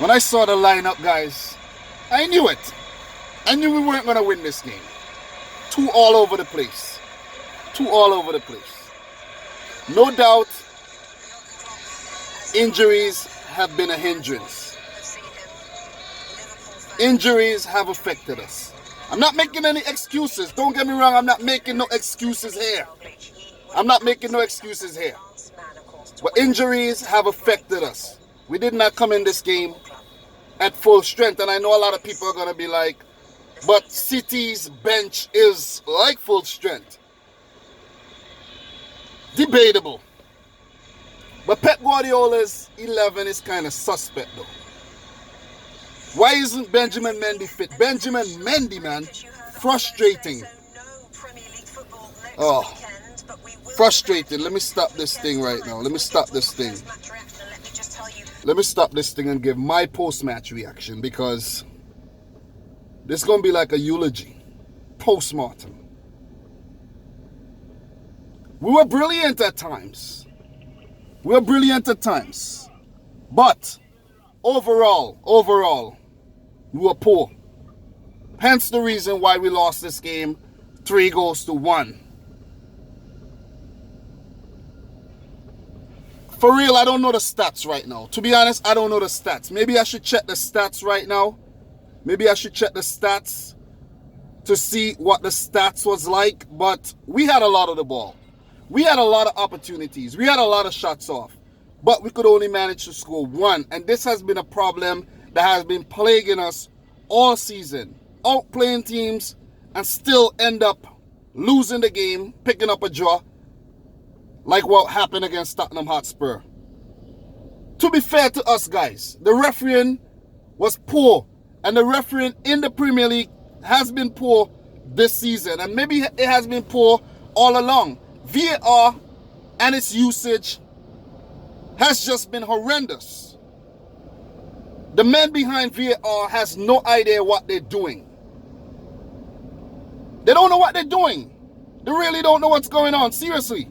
When I saw the lineup, guys, I knew it. I knew we weren't going to win this game. Two all over the place. No doubt, injuries have been a hindrance. Injuries have affected us. I'm not making any excuses. Don't get me wrong, I'm not making no excuses here. But injuries have affected us. We did not come in this game at full strength. And I know a lot of people are going to be like, but City's bench is like full strength. Debatable. But Pep Guardiola's 11 is kind of suspect though. Why isn't Benjamin Mendy fit? Benjamin Mendy, man. Frustrating. Oh. Frustrating. Let me stop this thing right now. Let me stop this thing and give my post-match reaction, because this is going to be like a eulogy. Post-mortem. We were brilliant at times. But overall, we were poor. Hence the reason why we lost this game 3-1. For real, I don't know the stats right now. To be honest, I don't know the stats. Maybe I should check the stats right now. Maybe I should check the stats to see what the stats was like. But we had a lot of the ball. We had a lot of opportunities. We had a lot of shots off. But we could only manage to score one. And this has been a problem that has been plaguing us all season. Outplaying teams and still end up losing the game, picking up a draw. Like what happened against Tottenham Hotspur. To be fair to us, guys, the refereeing was poor. And the refereeing in the Premier League has been poor this season. And maybe it has been poor all along. VAR and its usage has just been horrendous. The men behind VAR has no idea what they're doing. They don't know what they're doing. They really don't know what's going on. Seriously.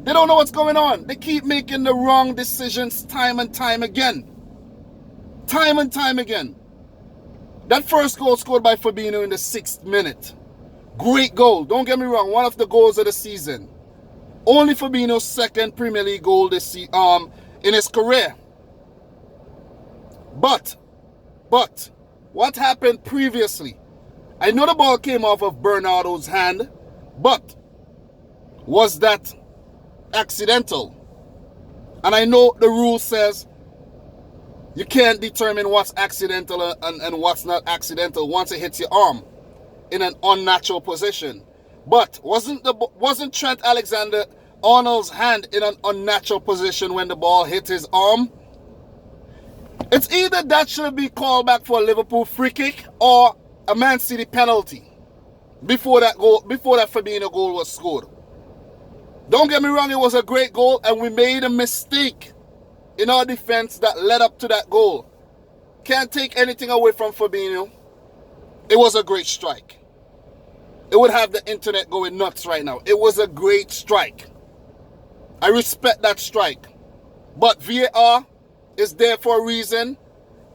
They don't know what's going on. They keep making the wrong decisions time and time again. That first goal scored by Fabinho in the 6th minute. Great goal. Don't get me wrong. One of the goals of the season. Only Fabinho's second Premier League goal this in his career. But what happened previously? I know the ball came off of Bernardo's hand, but was that accidental? And I know the rule says you can't determine what's accidental and what's not accidental once it hits your arm in an unnatural position. But wasn't Trent Alexander-Arnold's hand in an unnatural position when the ball hit his arm? It's either that should be called back for a Liverpool free kick or a Man City penalty before that Fabinho goal was scored. Don't get me wrong, it was a great goal and we made a mistake in our defense that led up to that goal. Can't take anything away from Fabinho. It was a great strike. It would have the internet going nuts right now. It was a great strike. I respect that strike. But VAR is there for a reason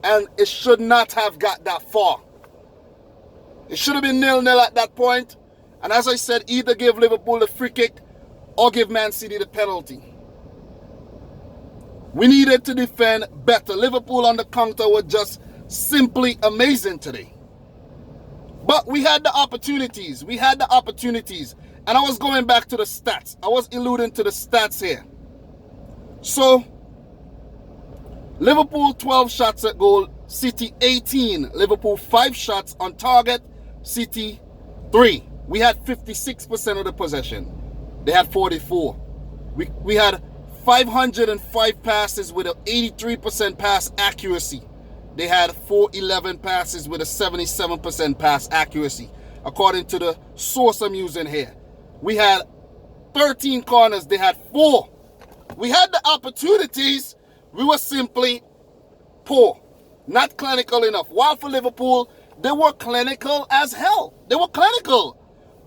and it should not have got that far. It should have been 0-0 at that point. And as I said, either give Liverpool the free kick or give Man City the penalty. We needed to defend better. Liverpool on the counter were just simply amazing today. But we had the opportunities. And I was going back to the stats. I was alluding to the stats here. So, Liverpool 12 shots at goal, City 18. Liverpool 5 shots on target, City 3. We had 56% of the possession. They had 44. We had 505 passes with an 83% pass accuracy. They had 411 passes with a 77% pass accuracy, according to the source I'm using here. We had 13 corners. They had 4. We had the opportunities. We were simply poor. Not clinical enough. While for Liverpool, they were clinical as hell. They were clinical.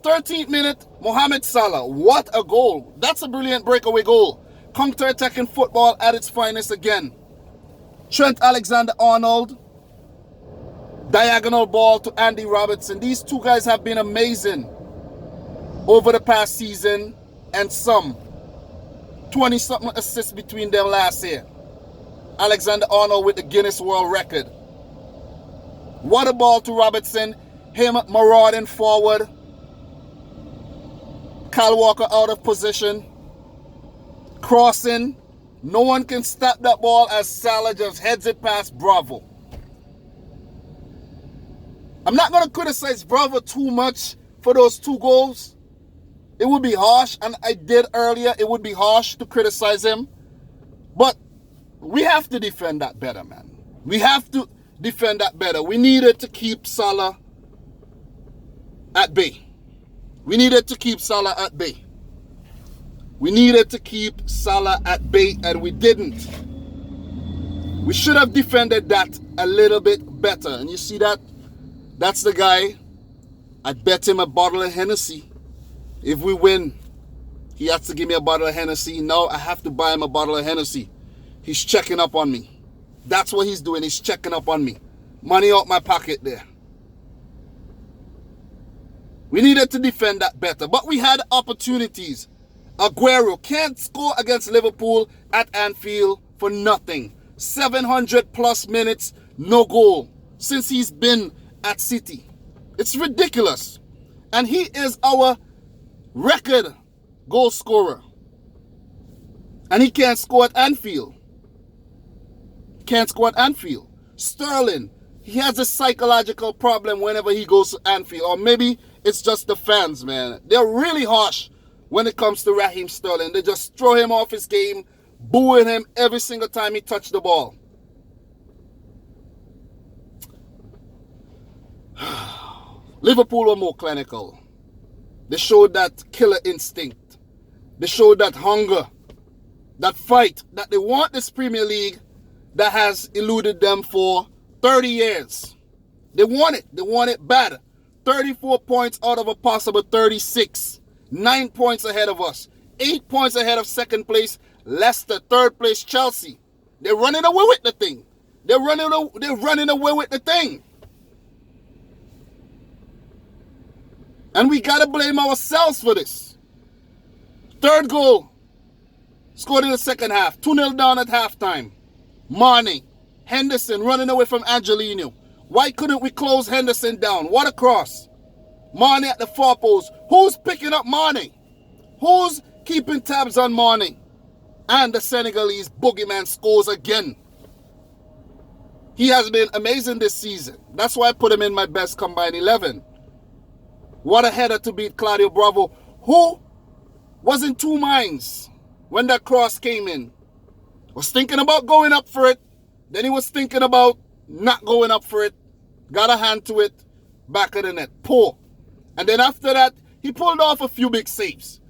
13th minute, Mohamed Salah. What a goal. That's a brilliant breakaway goal. Counter-attacking football at its finest again. Trent Alexander-Arnold, diagonal ball to Andy Robertson. These two guys have been amazing over the past season, and some 20-something assists between them last year. Alexander-Arnold with the Guinness World Record. What a ball to Robertson. Him marauding forward. Kyle Walker out of position. Crossing. No one can stop that ball as Salah just heads it past Bravo. I'm not going to criticize Bravo too much for those 2 goals. It would be harsh, and I did earlier. It would be harsh to criticize him. But we have to defend that better, man. We have to defend that better. We needed to keep Salah at bay. We needed to keep Salah at bay. We needed to keep Salah at bay, and we didn't. We should have defended that a little bit better. And you see that? That's the guy. I bet him a bottle of Hennessy. If we win, he has to give me a bottle of Hennessy. No, I have to buy him a bottle of Hennessy. He's checking up on me. That's what he's doing. He's checking up on me. Money out my pocket there. We needed to defend that better, but we had opportunities. Aguero can't score against Liverpool at Anfield for nothing. 700 plus minutes, no goal since he's been at City. It's ridiculous. And he is our record goal scorer. And he can't score at Anfield. Can't score at Anfield. Sterling, he has a psychological problem whenever he goes to Anfield. Or maybe it's just the fans, man. They're really harsh when it comes to Raheem Sterling. They just throw him off his game, booing him every single time he touched the ball. Liverpool were more clinical. They showed that killer instinct. They showed that hunger, that fight, that they want this Premier League that has eluded them for 30 years. They want it. They want it bad. 34 points out of a possible 36. 9 points ahead of us. 8 points ahead of second place Leicester, third place Chelsea. They're running away with the thing. They're running away with the thing. And we got to blame ourselves for this. Third goal scored in the second half. 2-0 down at halftime. Mane, Henderson running away from Angelino. Why couldn't we close Henderson down? What a cross. Mane at the far post. Who's picking up Mane? Who's keeping tabs on Mane? And the Senegalese boogeyman scores again. He has been amazing this season. That's why I put him in my best combined 11. What a header to beat Claudio Bravo, who was in two minds when that cross came in. Was thinking about going up for it. Then he was thinking about not going up for it. Got a hand to it. Back of the net. Poor. And then after that, he pulled off a few big saves.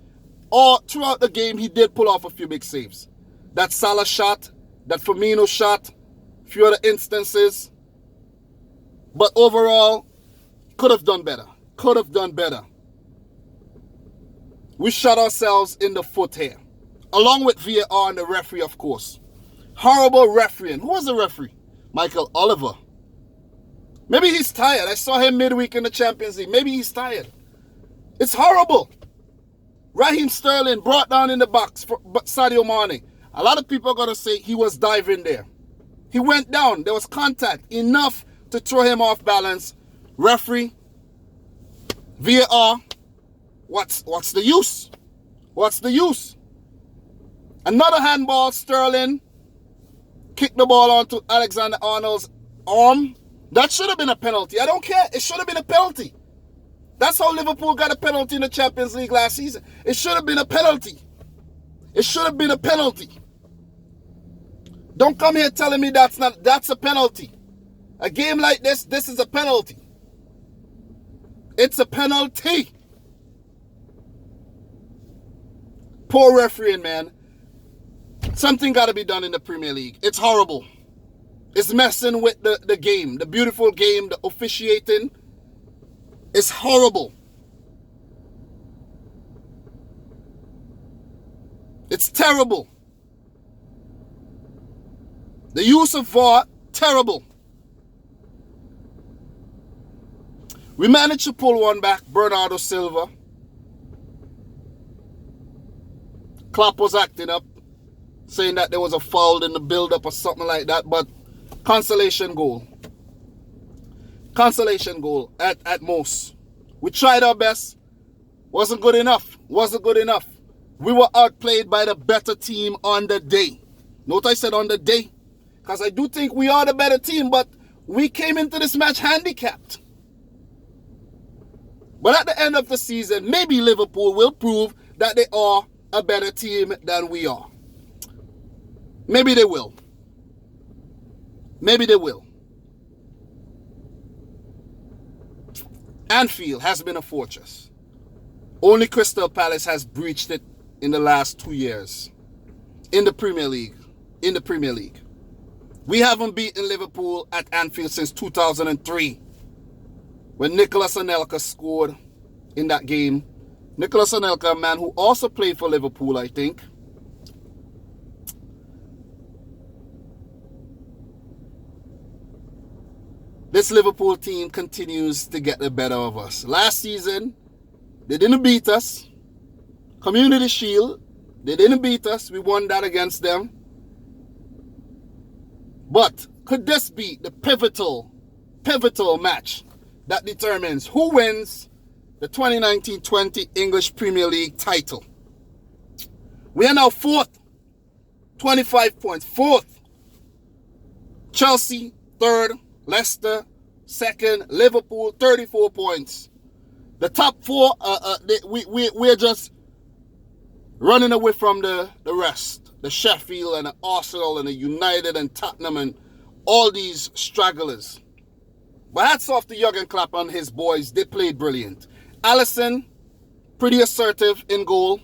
All throughout the game, he did pull off a few big saves. That Salah shot. That Firmino shot. A few other instances. But overall, could have done better. Could have done better. We shot ourselves in the foot here. Along with VAR and the referee, of course. Horrible refereeing. Who was the referee? Michael Oliver. Maybe he's tired. I saw him midweek in the Champions League. Maybe he's tired. It's horrible. Raheem Sterling brought down in the box for Sadio Mane. A lot of people are going to say he was diving there. He went down. There was contact. Enough to throw him off balance. Referee. VAR. What's the use? What's the use? Another handball. Sterling kicked the ball onto Alexander-Arnold's arm. That should have been a penalty. I don't care. It should have been a penalty. That's how Liverpool got a penalty in the Champions League last season. It should have been a penalty. It should have been a penalty. Don't come here telling me that's a penalty. A game like this is a penalty. It's a penalty. Poor refereeing, man. Something got to be done in the Premier League. It's horrible. It's messing with the game, the beautiful game, the officiating. It's horrible. It's terrible. The use of VAR, terrible. We managed to pull one back, Bernardo Silva. Klopp was acting up, saying that there was a foul in the build-up or something like that, but consolation goal. Consolation goal at most. We tried our best. Wasn't good enough. Wasn't good enough. We were outplayed by the better team on the day. Note I said on the day. Because I do think we are the better team, but we came into this match handicapped. But at the end of the season, maybe Liverpool will prove that they are a better team than we are. Maybe they will. Maybe they will. Anfield has been a fortress. Only Crystal Palace has breached it in the last 2 years. In the Premier League. In the Premier League. We haven't beaten Liverpool at Anfield since 2003. When Nicolas Anelka scored in that game. Nicolas Anelka, a man who also played for Liverpool, I think. This Liverpool team continues to get the better of us. Last season, they didn't beat us. Community Shield, they didn't beat us. We won that against them. But could this be the pivotal match that determines who wins the 2019-20 English Premier League title? We are now 4th, 25 points. 4th. Chelsea, 3rd. Leicester, 2nd. Liverpool, 34 points. The top 4, we're just running away from the rest. The Sheffield and the Arsenal and the United and Tottenham and all these stragglers. But hats off to Jurgen Klopp and his boys. They played brilliant. Alisson, pretty assertive in goal.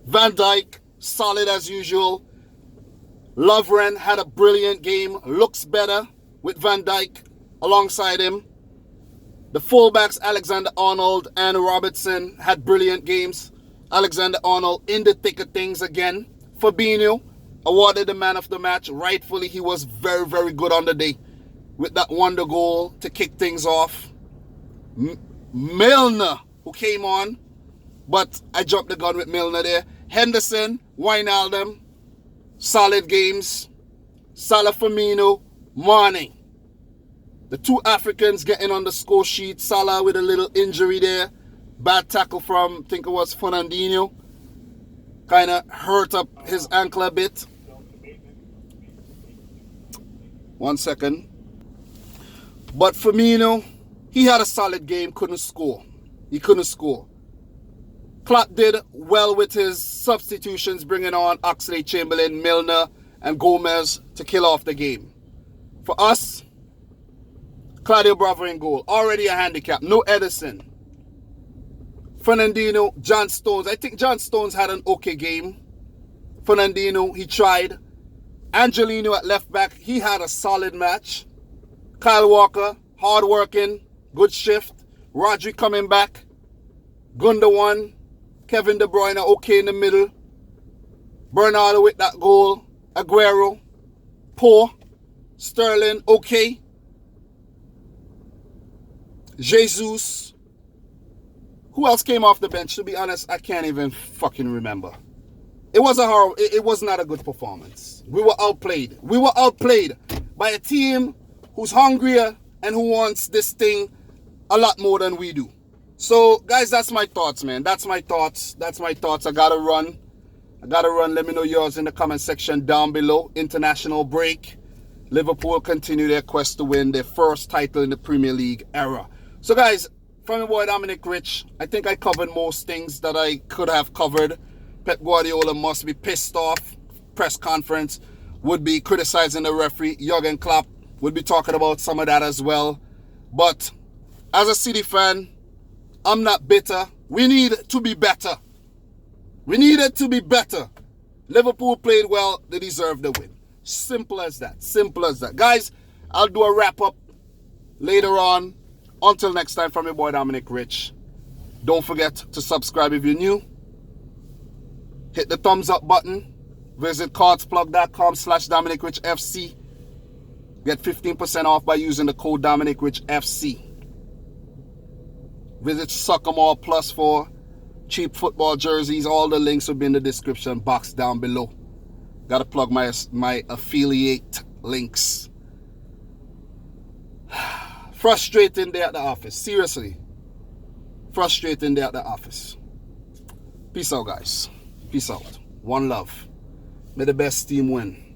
Van Dijk, solid as usual. Lovren had a brilliant game. Looks better with Van Dijk alongside him. The fullbacks, Alexander-Arnold and Robertson, had brilliant games. Alexander-Arnold in the thick of things again. Fabinho awarded the man of the match. Rightfully, he was very, very good on the day with that wonder goal to kick things off. Milner, who came on, but I jumped the gun with Milner there. Henderson, Wijnaldum, solid games. Salah, Firmino, Mane. The 2 Africans getting on the score sheet. Salah with a little injury there. Bad tackle from, I think it was Fernandinho. Kind of hurt up his ankle a bit. 1 second. But Firmino, he had a solid game, couldn't score. He couldn't score. Klopp did well with his substitutions, bringing on Oxlade-Chamberlain, Milner, and Gomez to kill off the game. For us, Claudio Bravo in goal. Already a handicap. No Edison. Fernandinho, John Stones. I think John Stones had an okay game. Fernandinho, he tried. Angelino at left back, he had a solid match. Kyle Walker, hard-working, good shift. Rodri coming back. Gundogan, Kevin De Bruyne, okay in the middle. Bernardo with that goal. Aguero, poor. Sterling, okay. Jesus. Who else came off the bench? To be honest, I can't even fucking remember. It was a horrible, it was not a good performance. We were outplayed. We were outplayed by a team who's hungrier and who wants this thing a lot more than we do. So, guys, that's my thoughts, man. That's my thoughts. That's my thoughts. I gotta run. Let me know yours in the comment section down below. International break. Liverpool continue their quest to win their first title in the Premier League era. So, guys, from your boy Dominic Rich, I think I covered most things that I could have covered. Pep Guardiola must be pissed off. Press conference would be criticizing the referee. Jurgen Klopp would be talking about some of that as well. But as a City fan, I'm not bitter. We need to be better. We needed to be better. Liverpool played well. They deserve the win. Simple as that. Simple as that. Guys, I'll do a wrap-up later on. Until next time, from your boy Dominic Rich. Don't forget to subscribe if you're new. Hit the thumbs up button. Visit cardsplug.com/dominicrichfc. Get 15% off by using the code dominicrichfc. Visit Soccer Mall Plus for cheap football jerseys. All the links will be in the description box down below. Gotta plug my affiliate links. Frustrating day at the office. Seriously. Frustrating day at the office. Peace out, guys. Peace out. One love. May the best team win.